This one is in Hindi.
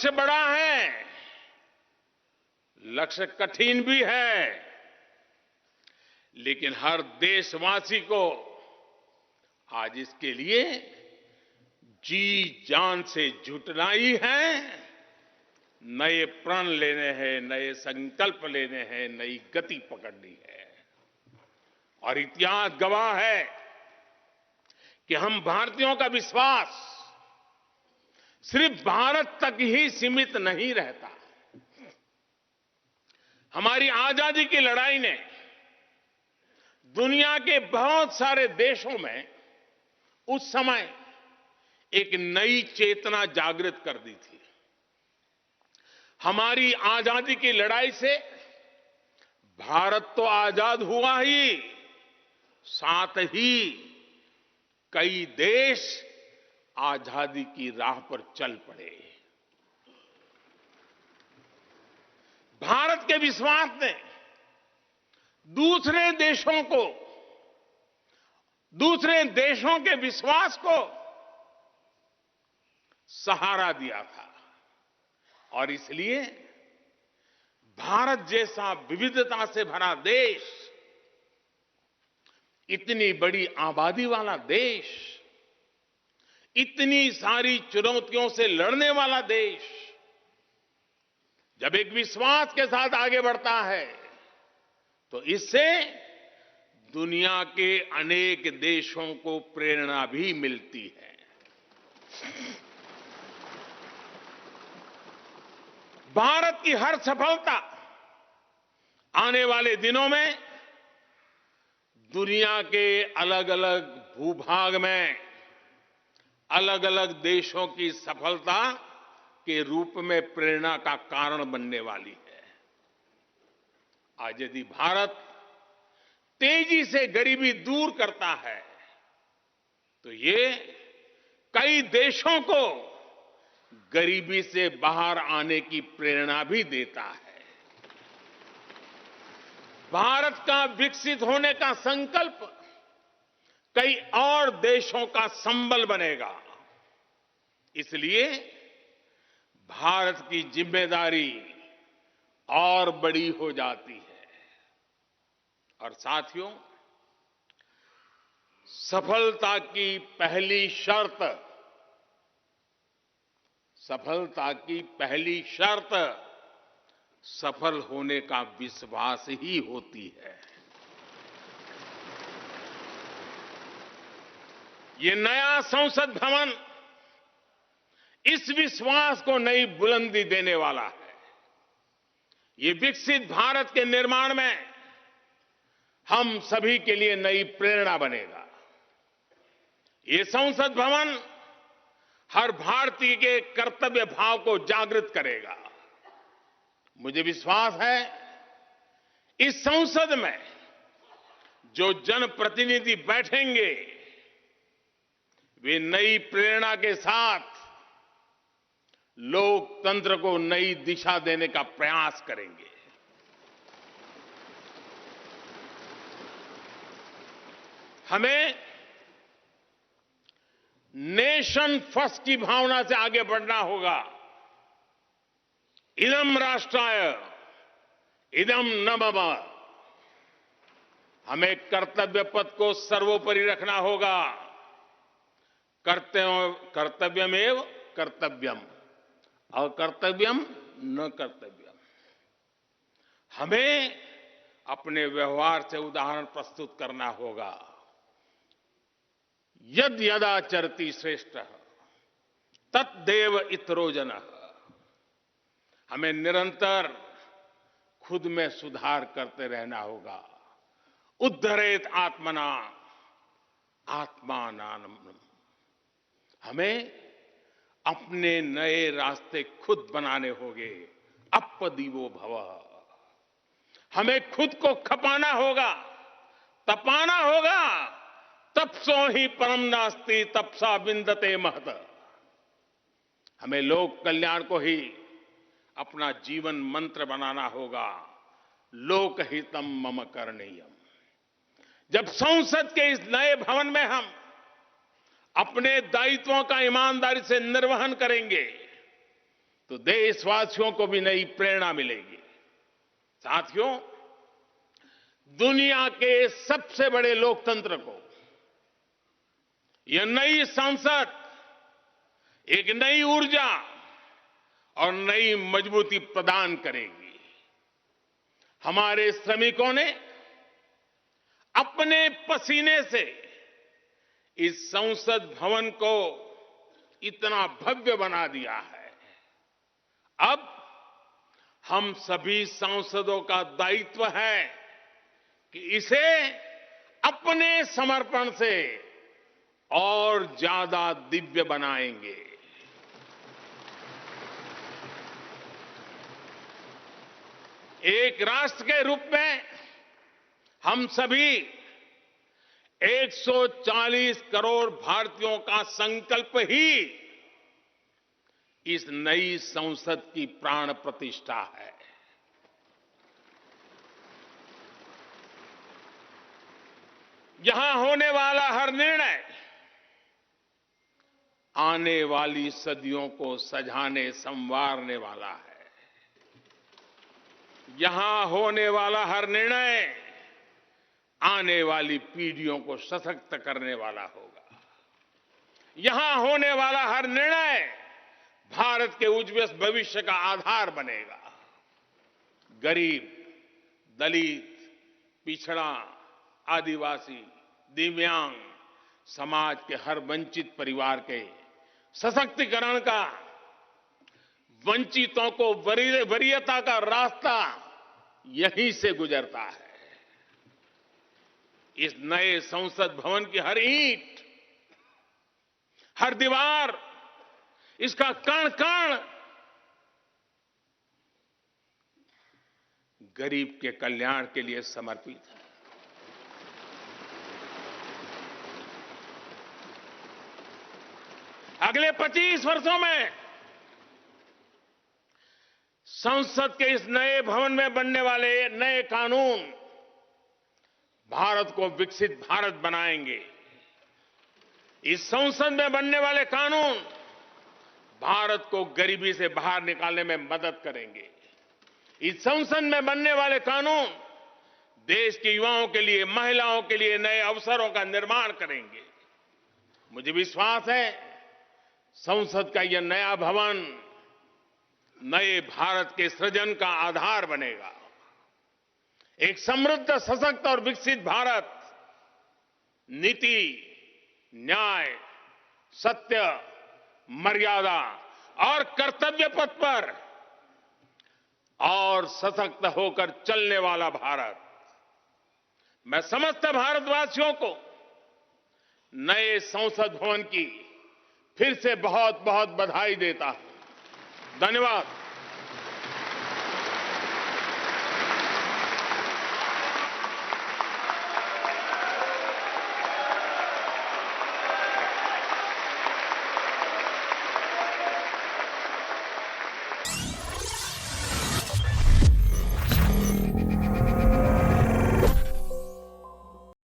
लक्ष्य बड़ा है, लक्ष्य कठिन भी है, लेकिन हर देशवासी को आज इसके लिए जी जान से जुटना ही है। नए प्रण लेने हैं, नए संकल्प लेने हैं, नई गति पकड़नी है। और इतिहास गवाह है कि हम भारतीयों का विश्वास सिर्फ भारत तक ही सीमित नहीं रहता। हमारी आजादी की लड़ाई ने दुनिया के बहुत सारे देशों में उस समय एक नई चेतना जागृत कर दी थी। हमारी आजादी की लड़ाई से भारत तो आजाद हुआ ही, साथ ही कई देश आजादी की राह पर चल पड़े। भारत के विश्वास ने दूसरे देशों के विश्वास को सहारा दिया था। और इसलिए भारत जैसा विविधता से भरा देश, इतनी बड़ी आबादी वाला देश, इतनी सारी चुनौतियों से लड़ने वाला देश, जब एक विश्वास के साथ आगे बढ़ता है तो इससे दुनिया के अनेक देशों को प्रेरणा भी मिलती है। भारत की हर सफलता आने वाले दिनों में दुनिया के अलग अलग भूभाग में अलग अलग देशों की सफलता के रूप में प्रेरणा का कारण बनने वाली है। आज यदि भारत तेजी से गरीबी दूर करता है तो ये कई देशों को गरीबी से बाहर आने की प्रेरणा भी देता है। भारत का विकसित होने का संकल्प कई और देशों का संबल बनेगा। इसलिए भारत की जिम्मेदारी और बड़ी हो जाती है। और साथियों, सफलता की पहली शर्त सफल होने का विश्वास ही होती है। ये नया संसद भवन इस विश्वास को नई बुलंदी देने वाला है। ये विकसित भारत के निर्माण में हम सभी के लिए नई प्रेरणा बनेगा। ये संसद भवन हर भारतीय के कर्तव्य भाव को जागृत करेगा। मुझे विश्वास है इस संसद में जो जनप्रतिनिधि बैठेंगे वे नई प्रेरणा के साथ लोकतंत्र को नई दिशा देने का प्रयास करेंगे। हमें नेशन फर्स्ट की भावना से आगे बढ़ना होगा। इदम राष्ट्राय इदम न मम। हमें कर्तव्य पथ को सर्वोपरि रखना होगा। कर्तव्यमेव कर्तव्यम, अकर्तव्यम न कर्तव्यम। हमें अपने व्यवहार से उदाहरण प्रस्तुत करना होगा। यद यदाचरति श्रेष्ठः तद्देव इतरो जनः। हमें निरंतर खुद में सुधार करते रहना होगा। उद्धरेत आत्मना आत्मानाम्। हमें अपने नए रास्ते खुद बनाने होंगे। अपदीवो भवः। हमें खुद को खपाना होगा, तपाना होगा। तपसो ही परम नास्ति तपसा विंदते महत। हमें लोक कल्याण को ही अपना जीवन मंत्र बनाना होगा। लोकहितम मम करणीयम। जब संसद के इस नए भवन में हम अपने दायित्वों का ईमानदारी से निर्वहन करेंगे तो देशवासियों को भी नई प्रेरणा मिलेगी। साथियों, दुनिया के सबसे बड़े लोकतंत्र को यह नई संसद एक नई ऊर्जा और नई मजबूती प्रदान करेगी। हमारे श्रमिकों ने अपने पसीने से इस संसद भवन को इतना भव्य बना दिया है। अब हम सभी सांसदों का दायित्व है कि इसे अपने समर्पण से और ज्यादा दिव्य बनाएंगे। एक राष्ट्र के रूप में हम सभी 140 करोड़ भारतीयों का संकल्प ही इस नई संसद की प्राण प्रतिष्ठा है। यहां होने वाला हर निर्णय आने वाली सदियों को सजाने संवारने वाला है। यहां होने वाला हर निर्णय आने वाली पीढ़ियों को सशक्त करने वाला होगा। यहां होने वाला हर निर्णय भारत के उज्ज्वल भविष्य का आधार बनेगा। गरीब, दलित, पिछड़ा, आदिवासी, दिव्यांग समाज के हर वंचित परिवार के सशक्तिकरण का, वंचितों को वरीयता का रास्ता यहीं से गुजरता है। इस नए संसद भवन की हर ईंट, हर दीवार, इसका कण कण गरीब के कल्याण के लिए समर्पित है। अगले 25 वर्षों में संसद के इस नए भवन में बनने वाले नए कानून भारत को विकसित भारत बनाएंगे। इस संसद में बनने वाले कानून भारत को गरीबी से बाहर निकालने में मदद करेंगे। इस संसद में बनने वाले कानून देश के युवाओं के लिए, महिलाओं के लिए नए अवसरों का निर्माण करेंगे। मुझे विश्वास है संसद का यह नया भवन नए भारत के सृजन का आधार बनेगा। एक समृद्ध, सशक्त और विकसित भारत नीति, न्याय, सत्य, मर्यादा और कर्तव्य पथ पर और सशक्त होकर चलने वाला भारत। मैं समस्त भारतवासियों को नए संसद भवन की फिर से बहुत बहुत बधाई देता हूं। धन्यवाद।